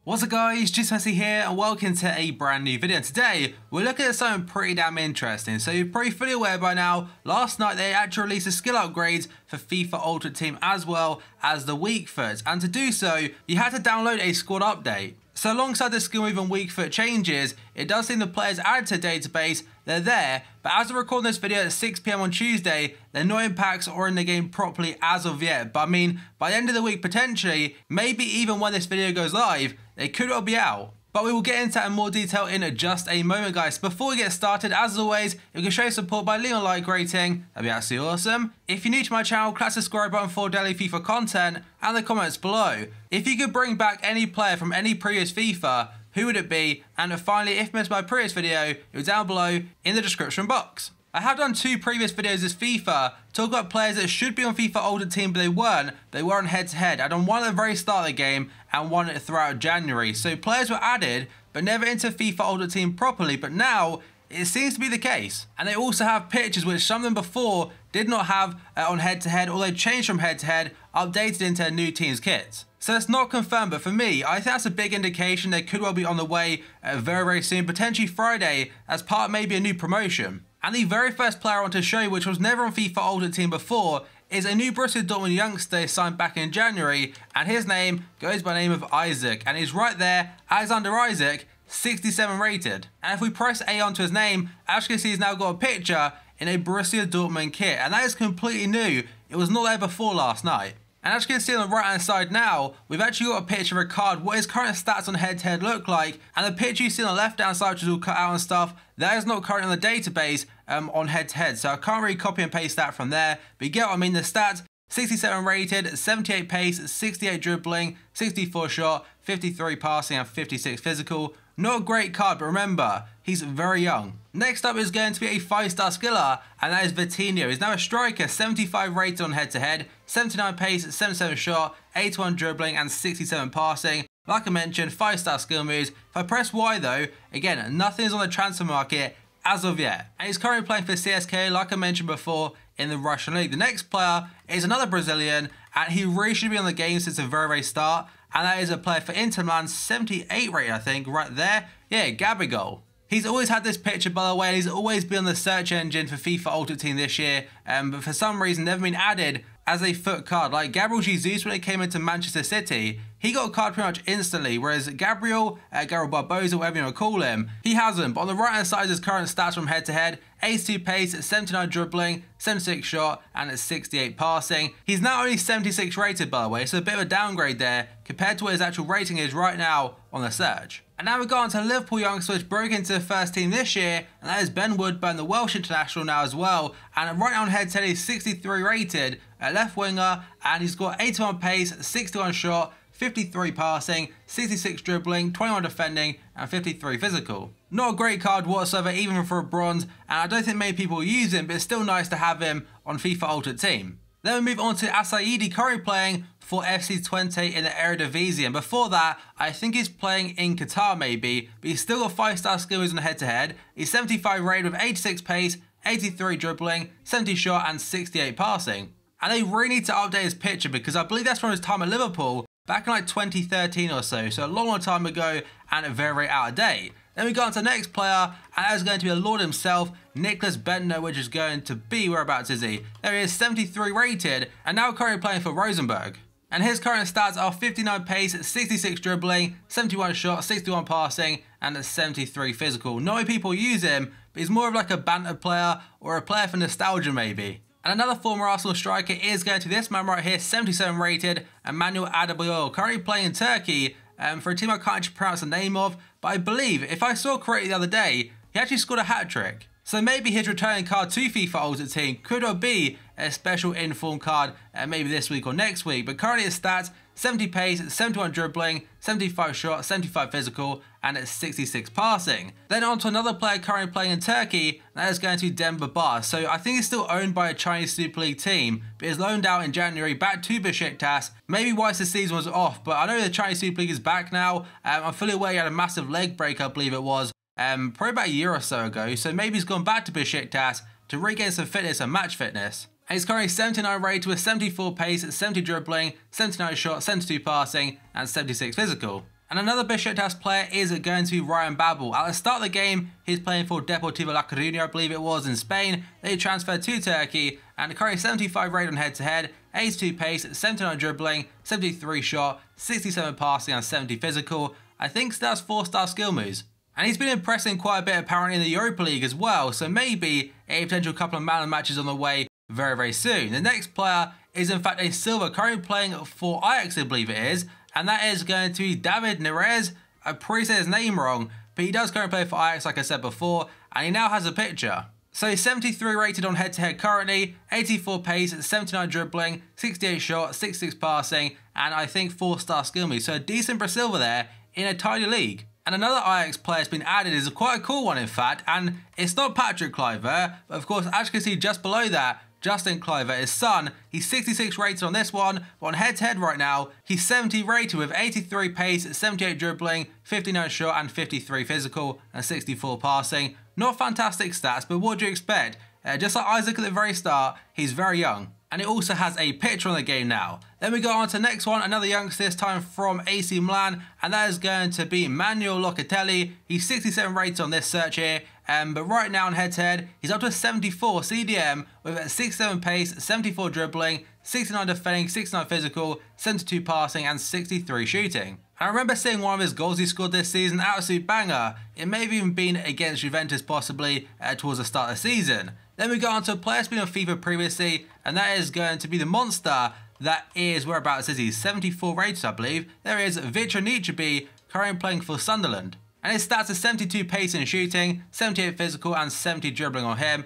What's up guys, Jim Yosef here and welcome to a brand new video. Today we're looking at something pretty damn interesting. So you're probably fully aware by now, last night they actually released the skill upgrades for FIFA Ultimate Team as well as the weak foot, and to do so you had to download a squad update. So alongside the skill move and weak foot changes, it does seem the players added to the database, they're there, but as I record this video at 6 PM on Tuesday, they're not in packs or in the game properly as of yet. But I mean, by the end of the week potentially, maybe even when this video goes live, they could all be out. But we will get into that in more detail in just a moment, guys. Before we get started, as always, you can show support by leaving a like rating. That'd be absolutely awesome. If you're new to my channel, click the subscribe button for daily FIFA content and the comments below. If you could bring back any player from any previous FIFA, who would it be? And finally, if you missed my previous video, it's down below in the description box. I have done two previous videos this FIFA, talk about players that should be on FIFA Ultimate Team but they weren't. They were on head-to-head. I done one at the very start of the game and one throughout January. So players were added but never into FIFA Ultimate Team properly, but now it seems to be the case. And they also have pictures which some of them before did not have on head-to-head, or they changed from head-to-head, updated into a new team's kits. So it's not confirmed, but for me, I think that's a big indication they could well be on the way very soon, potentially Friday, as part of maybe a new promotion. And the very first player I want to show you, which was never on FIFA Ultimate Team before, is a new Borussia Dortmund youngster signed back in January, and his name goes by the name of Isaac, and he's right there, Alexander Isaac, 67 rated. And if we press A onto his name, as you can see, he's now got a picture in a Borussia Dortmund kit, and that is completely new. It was not there before last night. And as you can see on the right hand side now, we've actually got a picture of a card, what his current stats on head-to-head look like, and the picture you see on the left hand side, which is all cut out and stuff, that is not currently on the database on head-to-head, so I can't really copy and paste that from there, but you get what I mean. The stats: 67 rated, 78 pace, 68 dribbling, 64 shot, 53 passing and 56 physical. Not a great card, but remember, he's very young. Next up is going to be a 5-star skiller, and that is Vitinho. He's now a striker, 75 rated on head-to-head, 79 pace, 77 shot, 81 dribbling and 67 passing. Like I mentioned, 5-star skill moves. If I press Y though, again, nothing is on the transfer market as of yet. And he's currently playing for CSK, like I mentioned before, in the Russian league. The next player is another Brazilian, and he really should be on the game since the very start. And that is a player for Inter Milan, 78 rated, I think, right there. Yeah, Gabigol. He's always had this picture, by the way, and he's always been on the search engine for FIFA Ultimate Team this year, but for some reason never been added as a foot card. Like Gabriel Jesus, when it came into Manchester City, he got a card pretty much instantly, whereas Gabriel Barbosa, whatever you want to call him, he hasn't. But on the right hand side is his current stats from head-to-head: 82 pace, 79 dribbling, 76 shot, and 68 passing. He's now only 76 rated, by the way, so a bit of a downgrade there compared to what his actual rating is right now on the search. And now we've got on to Liverpool youngster, which broke into the first team this year, and that is Ben Woodburn, the Welsh international now as well. And right now on head-to-head he's 63 rated, a left winger, and he's got 81 pace, 61 shot, 53 passing, 66 dribbling, 21 defending, and 53 physical. Not a great card whatsoever, even for a bronze, and I don't think many people use him, but it's still nice to have him on FIFA Ultimate Team. Then we move on to Asaidi, currently playing for FC Twente in the Eredivisie, and before that, I think he's playing in Qatar maybe, but he's still got 5-star skill moves on head-to-head. He's 75 rated with 86 pace, 83 dribbling, 70 shot, and 68 passing. And they really need to update his picture because I believe that's from his time at Liverpool, back in like 2013 or so a long time ago and very out of date. Then we go on to the next player, and that is going to be the Lord himself, Nicholas Bentner, which is going to be, whereabouts is he? There he is, 73 rated, and now currently playing for Rosenborg. And his current stats are 59 pace, 66 dribbling, 71 shot, 61 passing, and 73 physical. Not many people use him, but he's more of like a banter player or a player for nostalgia maybe. And another former Arsenal striker is going to be this man right here, 77 rated, Emmanuel Adebayor, currently playing in Turkey for a team I can't actually pronounce the name of, but I believe, if I saw correctly the other day, he actually scored a hat-trick. So maybe his returning card to FIFA Ultimate Team could be a special inform card maybe this week or next week, but currently his stats: 70 pace, 71 dribbling, 75 shot, 75 physical, and 66 passing. Then on to another player currently playing in Turkey, that is going to be Demba Ba. So I think he's still owned by a Chinese Super League team, but is loaned out in January back to Besiktas. Maybe whilst the season was off, but I know the Chinese Super League is back now. I'm fully aware he had a massive leg break, I believe it was, probably about a year or so ago, so maybe he's gone back to Besiktas to regain some fitness and match fitness. And he's currently 79 rated with 74 pace, 70 dribbling, 79 shot, 72 passing, and 76 physical. And another Besiktas player is going to be Ryan Babel. At the start of the game, he's playing for Deportivo La Coruña, I believe it was, in Spain. They transferred to Turkey, and currently 75 rate on head-to-head, 82 pace, 79 dribbling, 73 shot, 67 passing, and 70 physical. I think that's 4-star skill moves. And he's been impressing quite a bit apparently in the Europa League as well, so maybe a potential couple of man matches on the way very, very soon. The next player is in fact a silver, currently playing for Ajax, I believe it is, and that is going to be David Neres. I probably said his name wrong, but he does currently play for Ajax, like I said before, and he now has a picture. So he's 73 rated on head-to-head currently, 84 pace, 79 dribbling, 68 shot, 66 passing, and I think 4-star skill moves. So a decent for silver there in a tiny league. And another Ajax player has been added is quite a cool one in fact, and it's not Patrick Kluivert, but of course as you can see just below that, Justin Kluivert, his son. He's 66 rated on this one, but on head-to-head right now, he's 70 rated with 83 pace, 78 dribbling, 59 shot and 53 physical and 64 passing. Not fantastic stats, but what do you expect? Just like Isaac at the very start, he's very young. And it also has a picture on the game now. Then we go on to the next one, another youngster this time from AC Milan, and that is going to be Manuel Locatelli. He's 67 rated on this search here, but right now on head-to-head, he's up to a 74 CDM with a 67 pace, 74 dribbling, 69 defending, 69 physical, 72 passing, and 63 shooting. I remember seeing one of his goals he scored this season, absolute banger. It may have even been against Juventus possibly towards the start of the season. Then we go on to a player who's been on FIFA previously, and that is going to be the monster. That is, whereabouts is he? 74 rated, I believe. There is Victor Nietzsche, currently playing for Sunderland. And his stats are 72 pace and shooting, 78 physical, and 70 dribbling on him.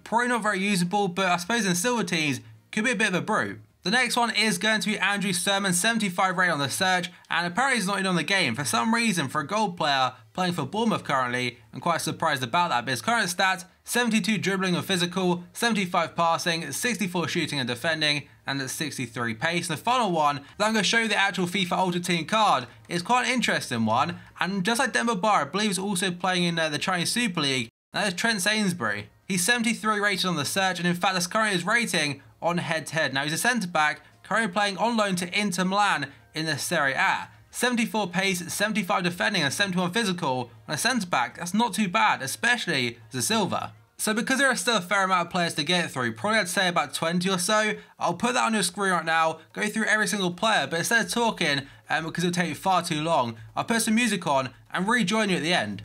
Probably not very usable, but I suppose in silver teams, could be a bit of a brute. The next one is going to be Andrew Sermon, 75 rated on the search, and apparently he's not in on the game. For some reason, for a gold player playing for Bournemouth currently, I'm quite surprised about that, but his current stats, 72 dribbling and physical, 75 passing, 64 shooting and defending, and 63 pace. And the final one that I'm going to show you the actual FIFA Ultimate Team card is quite an interesting one, and just like Demba Ba, I believe he's also playing in the Chinese Super League, and that is Trent Sainsbury. He's 73 rated on the search, and in fact that's currently his rating on head-to-head. Now he's a centre-back, currently playing on loan to Inter Milan in the Serie A. 74 pace, 75 defending and 71 physical on a centre-back, that's not too bad, especially as a silver. So because there are still a fair amount of players to get through, probably I'd say about 20 or so, I'll put that on your screen right now, go through every single player, but instead of talking, because it'll take far too long, I'll put some music on and rejoin you at the end.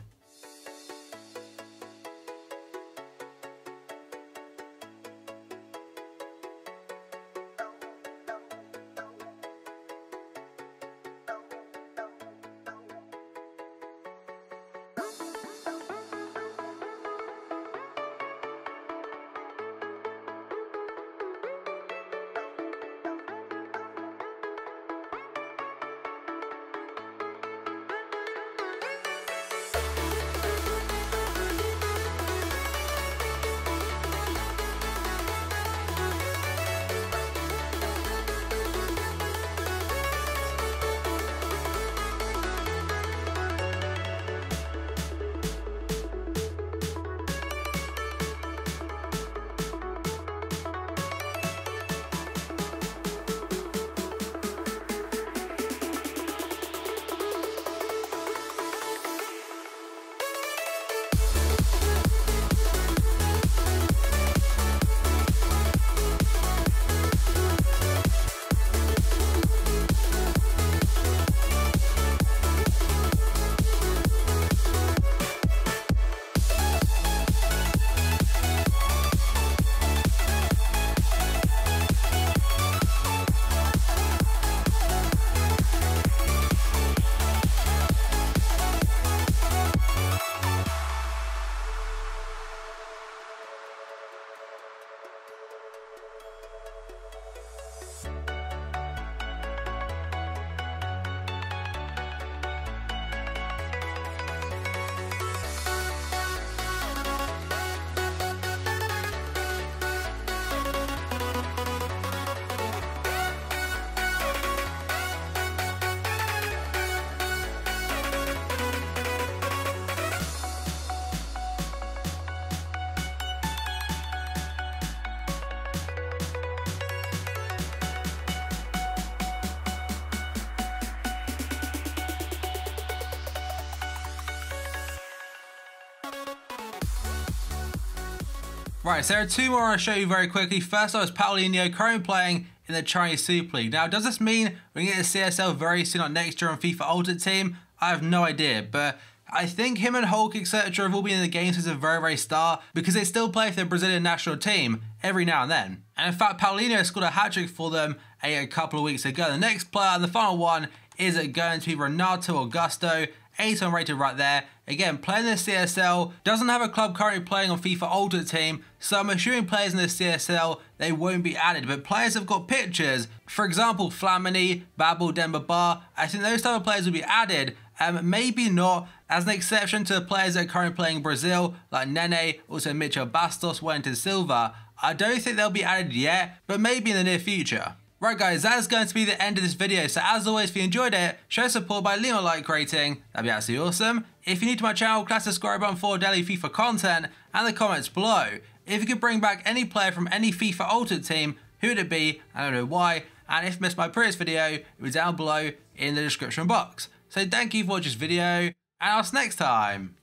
Right, so there are two more I'll show you very quickly. First off is Paulinho, currently playing in the Chinese Super League. Now, does this mean we're going to get a CSL very soon, like next year on FIFA Ultimate Team? I have no idea, but I think him and Hulk, etc. have all been in the game since the very start because they still play for the Brazilian national team every now and then. And in fact, Paulinho scored a hat-trick for them a couple of weeks ago. The next player, and the final one, is going to be Renato Augusto, 8 rated right there. Again, playing in the CSL, doesn't have a club currently playing on FIFA Ultimate Team, so I'm assuming players in the CSL, they won't be added, but players have got pictures. For example, Flamini, Babel, Demba Ba, I think those type of players will be added. Maybe not, as an exception to the players that are currently playing in Brazil, like Nene, also Mitchell Bastos, Wellington Silva. I don't think they'll be added yet, but maybe in the near future. Right guys, that is going to be the end of this video, so as always, if you enjoyed it, show support by leaving a like rating, that'd be absolutely awesome. If you're new to my channel, class the subscribe button for daily FIFA content, and the comments below. If you could bring back any player from any FIFA Ultimate Team, who would it be? I don't know why, and if you missed my previous video, it was down below in the description box. So thank you for watching this video, and I'll see you next time.